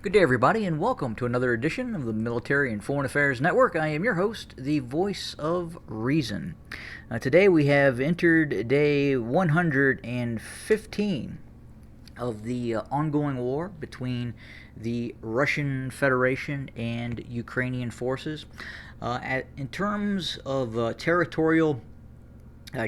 Good day, everybody, and welcome to another edition of the Military and Foreign Affairs Network. I am your host, the voice of reason. Today we have entered day 115 of the ongoing war between the Russian Federation and Ukrainian forces. In terms of territorial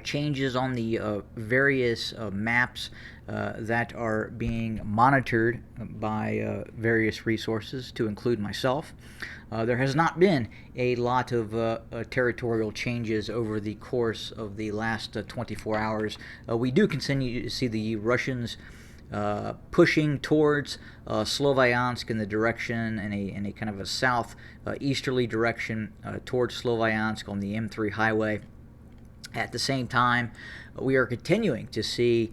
changes on the various maps that are being monitored by various resources, to include myself. There has not been a lot of territorial changes over the course of the last 24 hours. We do continue to see the Russians pushing towards Sloviansk in the direction, in a kind of a south easterly direction towards Sloviansk on the M3 highway. At the same time, we are continuing to see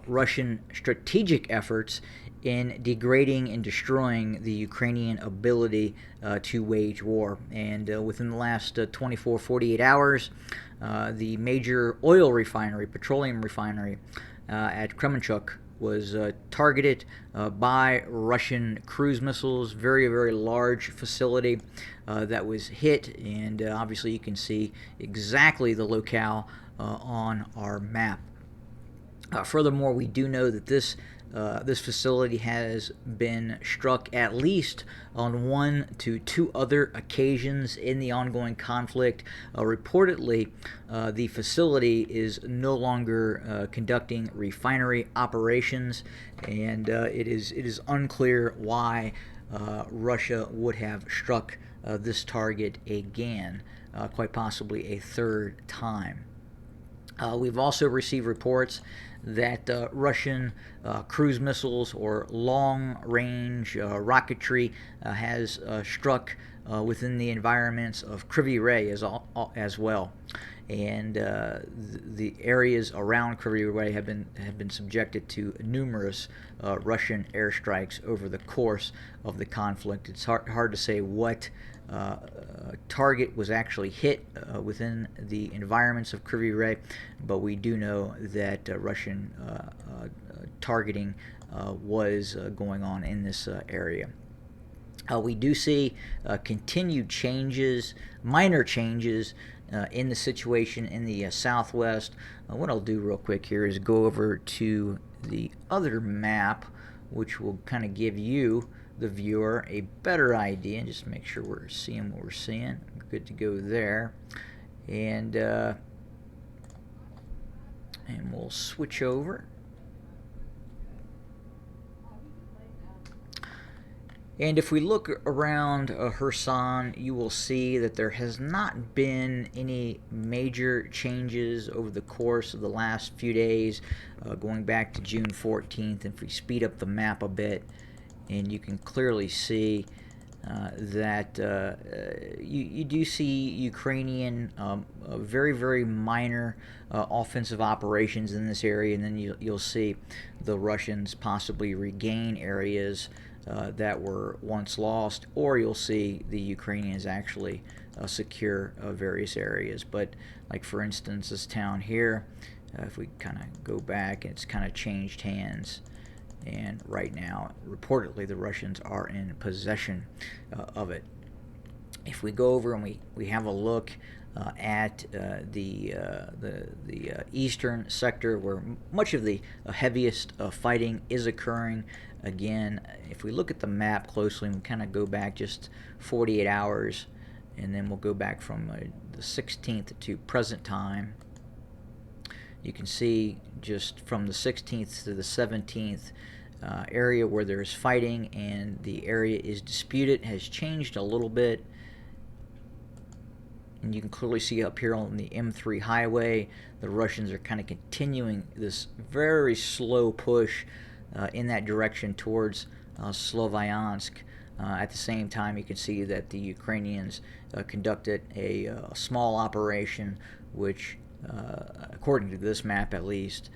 Russian strategic efforts in degrading and destroying the Ukrainian ability to wage war. And within the last 24, 48 hours, the major oil refinery, petroleum refinery at Kremenchuk was targeted by Russian cruise missiles. Very, very large facility that was hit, and obviously you can see exactly the locale on our map. Furthermore, we do know that this facility has been struck at least on 1 to 2 other occasions in the ongoing conflict. Reportedly, the facility is no longer conducting refinery operations, and it is unclear why Russia would have struck this target again, quite possibly a third time. We've also received reports that Russian cruise missiles or long-range rocketry has struck within the environments of Kryvyi Rih as well, and the areas around Kryvyi Rih have been subjected to numerous Russian airstrikes over the course of the conflict. It's hard to say what target was actually hit within the environments of Kryvyi Rih, but we do know that Russian targeting was going on in this area. We do see continued changes, minor changes in the situation in the southwest. What I'll do real quick here is go over to the other map, which will kind of give you, the viewer, a better idea, and just make sure we're seeing what we're seeing. Good to go there, and we'll switch over. And if we look around Kherson, you will see that there has not been any major changes over the course of the last few days, going back to June 14th. And if we speed up the map a bit, and you can clearly see that you do see Ukrainian very, very minor offensive operations in this area, and then you'll see the Russians possibly regain areas that were once lost, or you'll see the Ukrainians actually secure various areas. But like, for instance, this town here, if we kind of go back, it's kind of changed hands, and right now reportedly the Russians are in possession of it. If we go over and we have a look at the eastern sector, where much of the heaviest fighting is occurring. Again, if we look at the map closely and we kind of go back just 48 hours, and then we'll go back from the 16th to present time, you can see just from the 16th to the 17th, area where there's fighting and the area is disputed has changed a little bit. And you can clearly see up here on the M3 highway, the Russians are kind of continuing this very slow push in that direction towards Sloviansk. At the same time, you can see that the Ukrainians conducted a small operation, which, according to this map at least,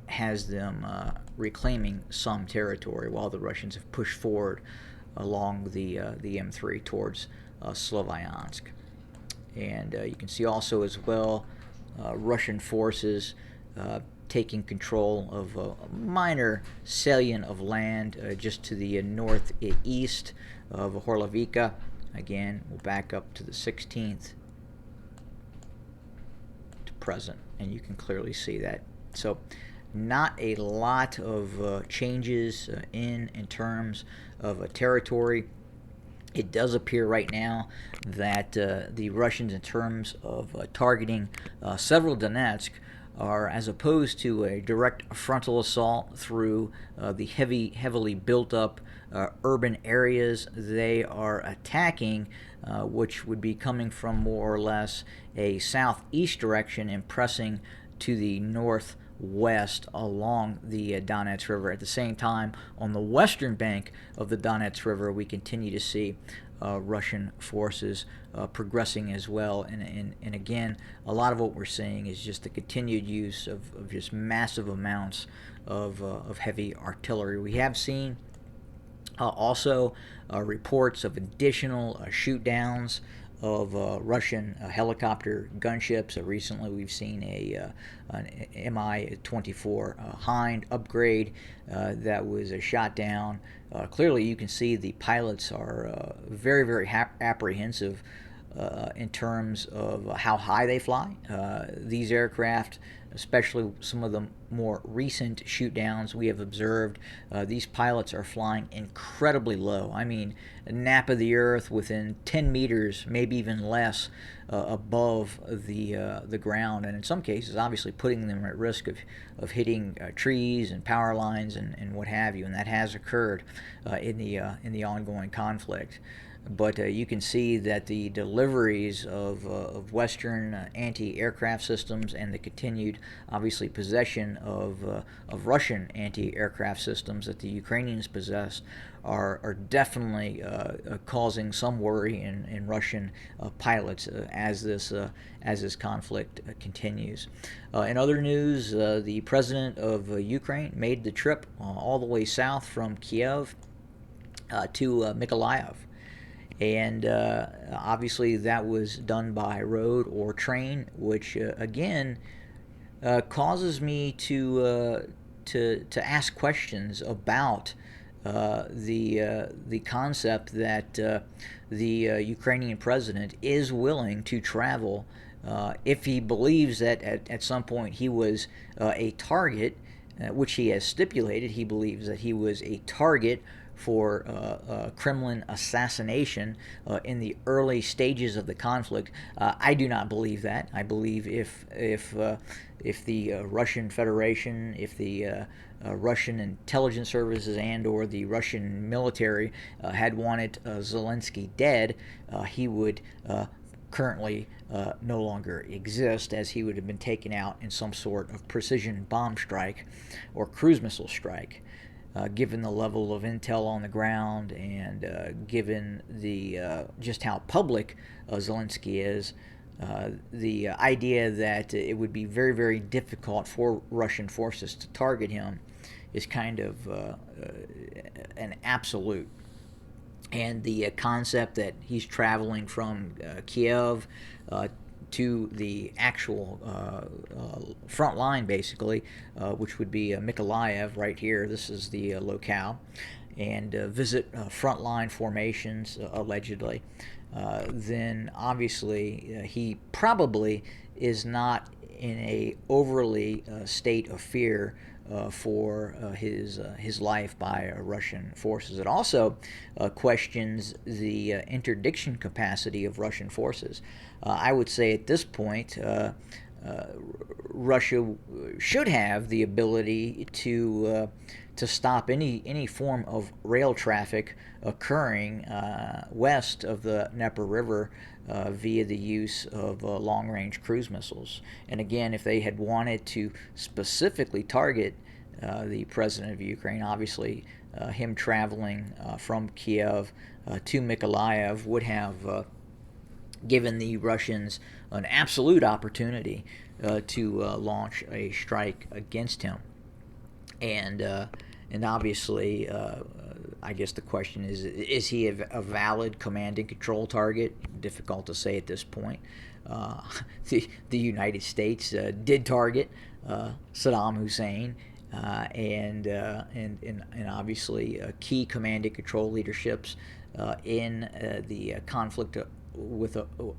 has them reclaiming some territory, while the Russians have pushed forward along the M3 towards Sloviansk. And you can see also as well Russian forces taking control of a minor salient of land just to the northeast of Horlavika. Again, we'll back up to the 16th to present, and you can clearly see that. So not a lot of changes in terms of territory. It does appear right now that the Russians, in terms of targeting several Donetsk, are, as opposed to a direct frontal assault through the heavily built up urban areas, they are attacking, which would be coming from more or less a southeast direction and pressing to the northwest along the Donetsk River. At the same time, on the western bank of the Donetsk River, we continue to see Russian forces progressing as well. And again, a lot of what we're seeing is just the continued use of just massive amounts of heavy artillery. We have seen also reports of additional shoot downs of Russian helicopter gunships. Recently, we've seen an Mi-24 Hind upgrade that was shot down. Clearly, you can see the pilots are very apprehensive in terms of how high they fly. These aircraft, especially some of the more recent shoot downs we have observed, these pilots are flying incredibly low. I mean, nap of the earth within 10 meters, maybe even less, above the ground, and in some cases, obviously putting them at risk of hitting trees and power lines and what have you. And that has occurred in the ongoing conflict. But you can see that the deliveries of Western anti-aircraft systems and the continued, obviously, possession of Russian anti-aircraft systems that the Ukrainians possess are definitely causing some worry in Russian pilots as this conflict continues. In other news, the president of Ukraine made the trip all the way south from Kiev to Mykolaiv. And obviously that was done by road or train, which again causes me to ask questions about the concept that the Ukrainian president is willing to travel if he believes that at some point he was a target, which he has stipulated. He believes that he was a target for Kremlin assassination in the early stages of the conflict. I do not believe that. I believe if the Russian Federation, if the Russian intelligence services and/or the Russian military had wanted Zelensky dead, he would currently no longer exist, as he would have been taken out in some sort of precision bomb strike or cruise missile strike. Given the level of intel on the ground and given the just how public Zelensky is, the idea that it would be very difficult for Russian forces to target him is kind of an absolute. And the concept that he's traveling from Kiev to the actual front line, basically, which would be Mykolaiv right here. This is the locale, and visit frontline formations, allegedly. Then obviously he probably is not in a overly state of fear for his life by Russian forces. It also questions the interdiction capacity of Russian forces. I would say at this point, Russia should have the ability to stop any form of rail traffic occurring west of the Dnieper River via the use of long-range cruise missiles. And again, if they had wanted to specifically target the president of Ukraine, obviously him traveling from Kiev to Mykolaiv would have given the Russians an absolute opportunity to launch a strike against him. And obviously, I guess the question is he a valid command and control target? Difficult to say at this point. Uh, the United States did target Saddam Hussein, and obviously key command and control leaderships in the conflict with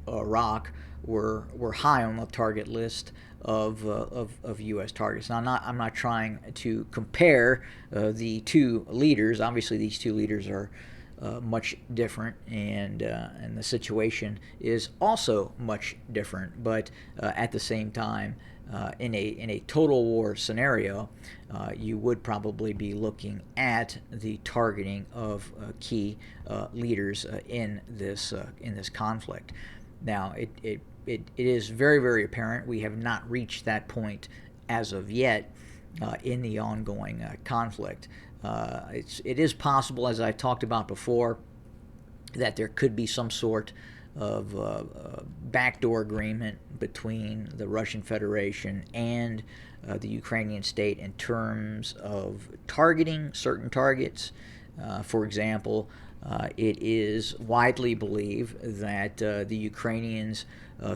Iraq were high on the target list of U.S. targets. Now, I'm not trying to compare the two leaders. Obviously, these two leaders are much different, and the situation is also much different. But at the same time, in a total war scenario, you would probably be looking at the targeting of key leaders in this conflict. Now, it is very, very apparent we have not reached that point as of yet in the ongoing conflict. It is possible, as I talked about before, that there could be some sort of backdoor agreement between the Russian Federation and the Ukrainian state in terms of targeting certain targets. For example, it is widely believed that the Ukrainians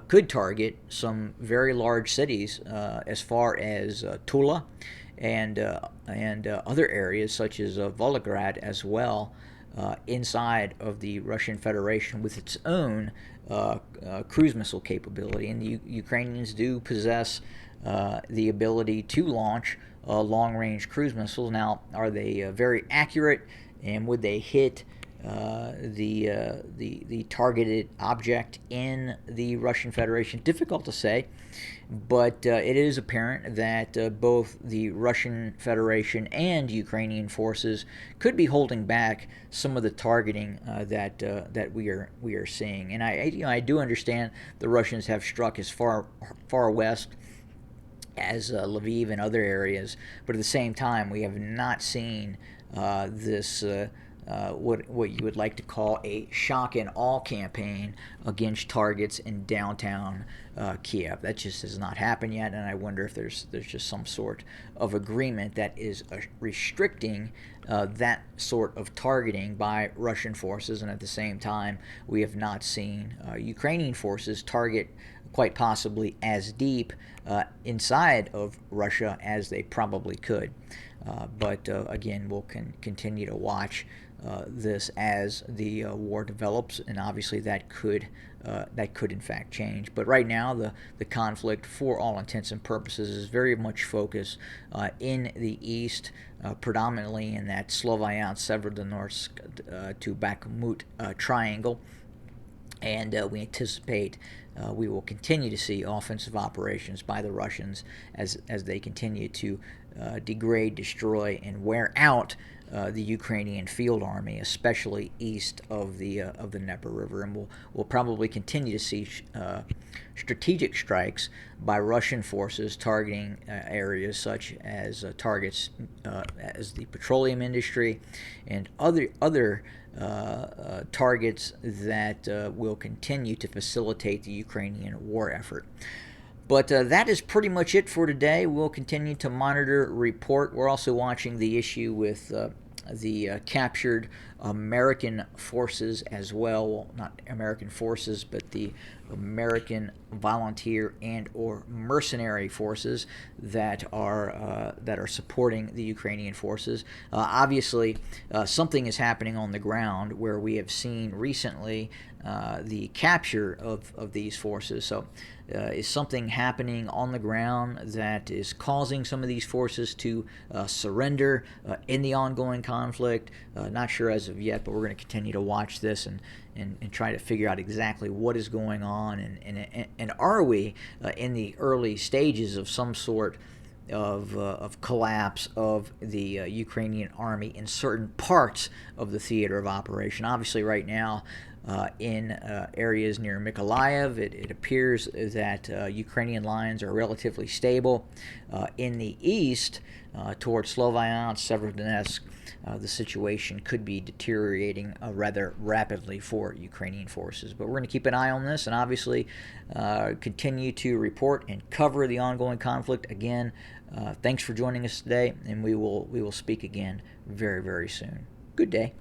could target some very large cities as far as Tula and other areas such as Volgograd as well, inside of the Russian Federation with its own cruise missile capability. And the Ukrainians do possess the ability to launch long-range cruise missiles. Now, are they very accurate, and would they hit the targeted object in the Russian Federation? Difficult to say, but it is apparent that both the Russian Federation and Ukrainian forces could be holding back some of the targeting that we are seeing. And I do understand the Russians have struck as far west as Lviv and other areas, but at the same time, we have not seen this. What you would like to call a shock and awe campaign against targets in downtown Kiev. That just has not happened yet, and I wonder if there's just some sort of agreement that is restricting that sort of targeting by Russian forces, and at the same time, we have not seen Ukrainian forces target quite possibly as deep inside of Russia as they probably could. But again, we'll continue to watch this as the war develops, and obviously that could in fact change. But right now, the conflict, for all intents and purposes, is very much focused in the east, predominantly in that Sloviansk-Severodonetsk to Bakhmut triangle. And we anticipate we will continue to see offensive operations by the Russians as they continue to degrade, destroy, and wear out the Ukrainian field army, especially east of the Dnieper River. And we'll probably continue to see strategic strikes by Russian forces targeting areas such as targets as the petroleum industry and other targets that will continue to facilitate the Ukrainian war effort. But that is pretty much it for today. We'll continue to monitor, report. We're also watching the issue with the captured American forces as well. Well, not American forces, but the American volunteer and or mercenary forces that are supporting the Ukrainian forces. Obviously, something is happening on the ground where we have seen recently the capture of these forces. So is something happening on the ground that is causing some of these forces to surrender in the ongoing conflict? Not sure as of yet, but we're going to continue to watch this and try to figure out exactly what is going on, and are we in the early stages of some sort of collapse of the Ukrainian army in certain parts of the theater of operation. Obviously, right now, in areas near Mykolaiv, it appears that Ukrainian lines are relatively stable. In the east, towards Sloviansk, Severodonetsk, the situation could be deteriorating rather rapidly for Ukrainian forces. But we're going to keep an eye on this and obviously continue to report and cover the ongoing conflict. Again, thanks for joining us today, and we will speak again very, very soon. Good day.